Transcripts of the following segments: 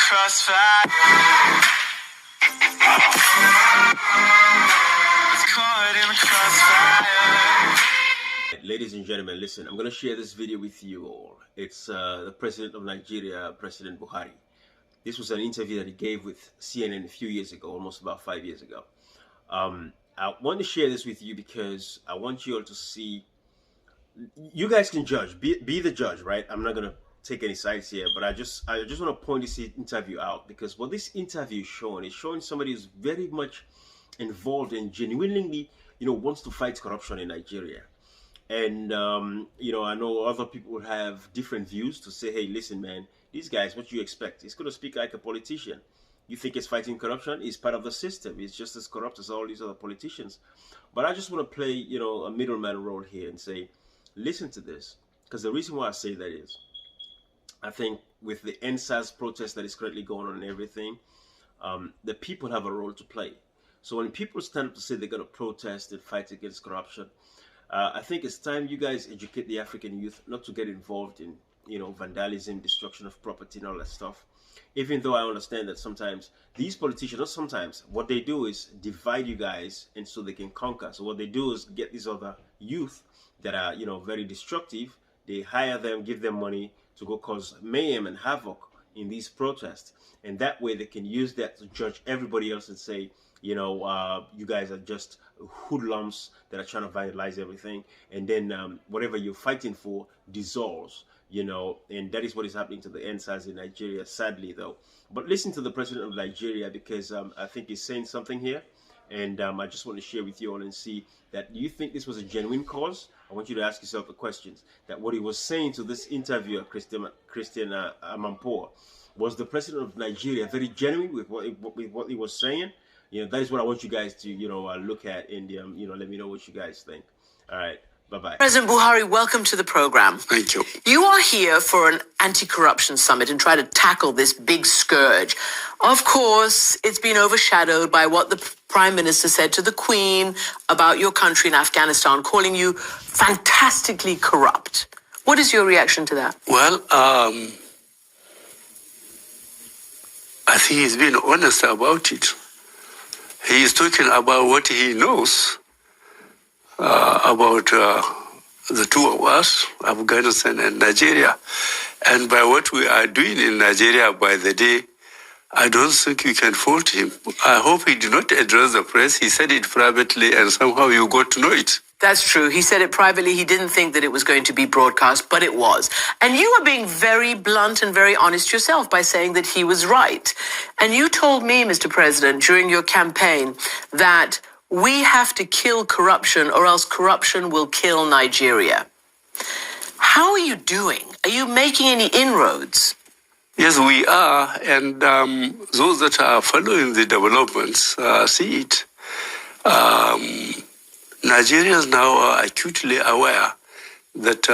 crossfire. It's caught in the crossfire. Ladies and gentlemen, listen, I'm going to share this video with you all. It's the President of Nigeria, President Buhari. This was an interview that he gave with CNN a few years ago, almost about 5 years ago. I want to share this with you because I want you all to see. You guys can judge, be the judge, right? I'm not going to take any sides here, but I just want to point this interview out, because what this interview is showing somebody who's very much involved and genuinely, wants to fight corruption in Nigeria. And, I know other people would have different views to say, hey, listen, man, these guys, what you expect? He's going to speak like a politician. You think he's fighting corruption? He's part of the system. He's just as corrupt as all these other politicians. But I just want to play, a middleman role here and say, listen to this. Because the reason why I say that is, I think with the NSAS protest that is currently going on and everything, the people have a role to play. So when people stand up to say they're going to protest and fight against corruption, I think it's time you guys educate the African youth not to get involved in, vandalism, destruction of property and all that stuff. Even though I understand that sometimes these politicians, not sometimes, what they do is divide you guys and so they can conquer. So what they do is get these other youth that are, very destructive. They hire them, give them money to go cause mayhem and havoc in these protests. And that way they can use that to judge everybody else and say, you guys are just hoodlums that are trying to vandalize everything. And then whatever you're fighting for dissolves, and that is what is happening to the NSAS in Nigeria, sadly, though. But listen to the president of Nigeria, because I think he's saying something here. And I just want to share with you all and see that, do you think this was a genuine cause? I want you to ask yourself the questions. That what he was saying to this interviewer, Christian Amanpour, was the president of Nigeria very genuine with what he was saying? That is what I want you guys to, look at and, let me know what you guys think. All right. Bye-bye. President Buhari, welcome to the program. Thank you. You are here for an anti-corruption summit and try to tackle this big scourge. Of course, it's been overshadowed by what the Prime Minister said to the Queen about your country in Afghanistan, calling you fantastically corrupt. What is your reaction to that? Well, I think he's been honest about it. He is talking about what he knows about the two of us, Afghanistan and Nigeria. And by what we are doing in Nigeria by the day, I don't think you can fault him. I hope he did not address the press. He said it privately and somehow you got to know it. That's true. He said it privately. He didn't think that it was going to be broadcast, but it was. And you were being very blunt and very honest yourself by saying that he was right. And you told me, Mr. President, during your campaign that we have to kill corruption or else corruption will kill Nigeria. How are you doing? Are you making any inroads? Yes, we are. And those that are following the developments see it. Nigerians now are acutely aware that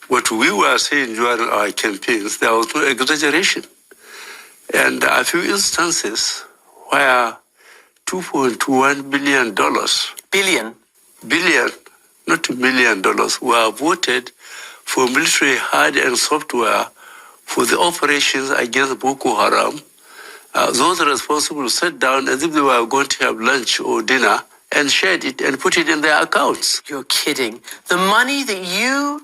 what we were saying during our campaigns, there was no exaggeration. And a few instances where $2.1 billion. Billion, not $1 million, were voted for military hard and software for the operations against Boko Haram. Those responsible sat down as if they were going to have lunch or dinner and shared it and put it in their accounts. You're kidding. The money that you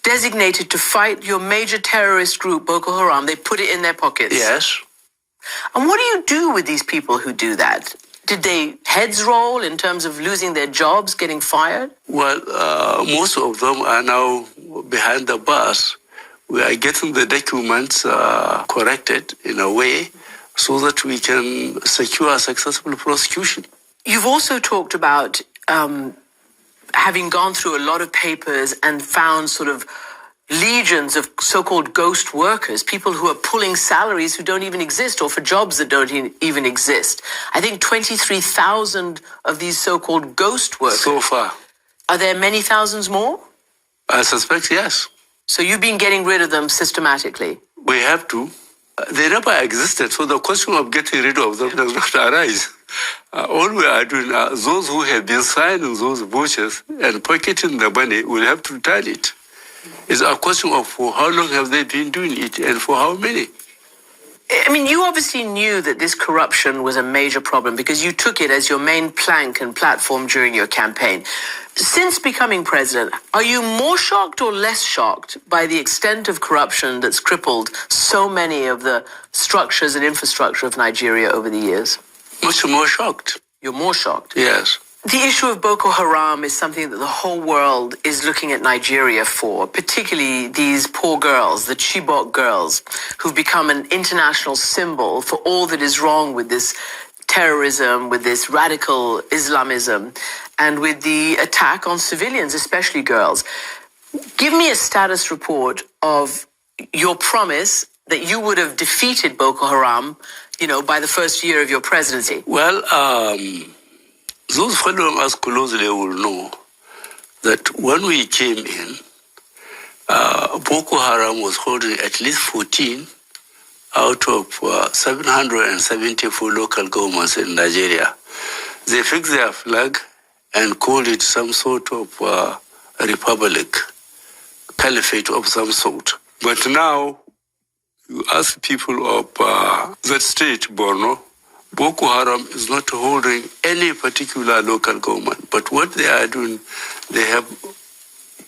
designated to fight your major terrorist group, Boko Haram, they put it in their pockets. Yes. And what do you do with these people who do that? Did they heads roll in terms of losing their jobs, getting fired? Well, most of them are now behind the bars. We are getting the documents corrected in a way so that we can secure a successful prosecution. You've also talked about having gone through a lot of papers and found sort of legions of so-called ghost workers, people who are pulling salaries who don't even exist or for jobs that don't even exist. I think 23,000 of these so-called ghost workers. So far. Are there many thousands more? I suspect yes. So you've been getting rid of them systematically? We have to. They never existed, so the question of getting rid of them does not arise. All we are doing, those who have been signing those vouchers and pocketing the money will have to return it. It's a question of for how long have they been doing it and for how many. I mean, you obviously knew that this corruption was a major problem because you took it as your main plank and platform during your campaign. Since becoming president, are you more shocked or less shocked by the extent of corruption that's crippled so many of the structures and infrastructure of Nigeria over the years? Much more shocked. You're more shocked? Yes. The issue of Boko Haram is something that the whole world is looking at Nigeria for, particularly these poor girls, the Chibok girls, who've become an international symbol for all that is wrong with this terrorism, with this radical Islamism, and with the attack on civilians, especially girls. Give me a status report of your promise that you would have defeated Boko Haram, by the first year of your presidency. Well, those following us closely will know that when we came in, Boko Haram was holding at least 14 out of 774 local governments in Nigeria. They fixed their flag and called it some sort of republic, caliphate of some sort. But now, you ask people of that state, Borno, Boko Haram is not holding any particular local government. But what they are doing, they have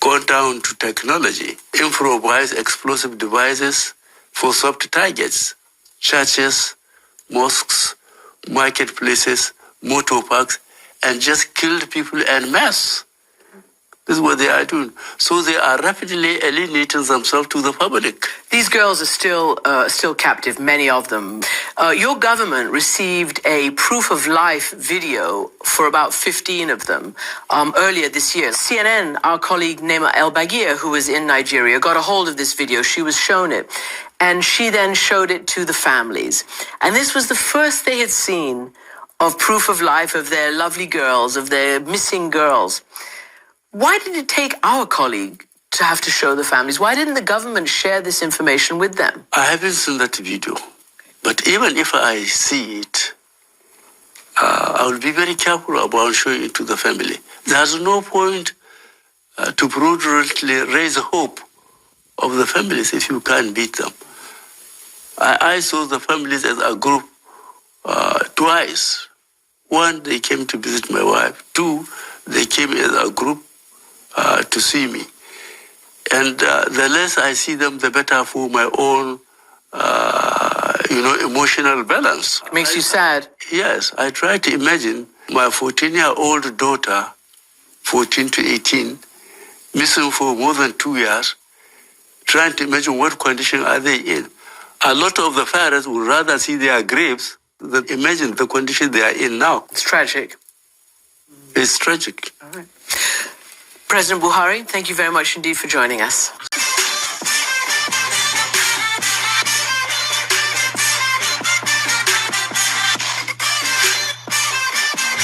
gone down to technology, improvised explosive devices for soft targets, churches, mosques, marketplaces, motor parks, and just killed people en masse. This is what they are doing. So they are rapidly alienating themselves to the public. These girls are still captive, many of them. Your government received a proof of life video for about 15 of them earlier this year. CNN, our colleague Nema El-Bagir, who was in Nigeria, got a hold of this video. She was shown it. And she then showed it to the families. And this was the first they had seen of proof of life of their lovely girls, of their missing girls. Why did it take our colleague to have to show the families? Why didn't the government share this information with them? I haven't seen that video. But even if I see it, I will be very careful about showing it to the family. There's no point to prudently raise hope of the families if you can't beat them. I saw the families as a group twice. One, they came to visit my wife. Two, they came as a group to see me. And the less I see them, the better for my own, emotional balance. Makes you sad. Yes, I try to imagine my 14-year-old daughter, 14 to 18, missing for more than 2 years, trying to imagine what condition are they in. A lot of the parents would rather see their graves than imagine the condition they are in now. It's tragic. It's tragic. All right. President Buhari, thank you very much indeed for joining us.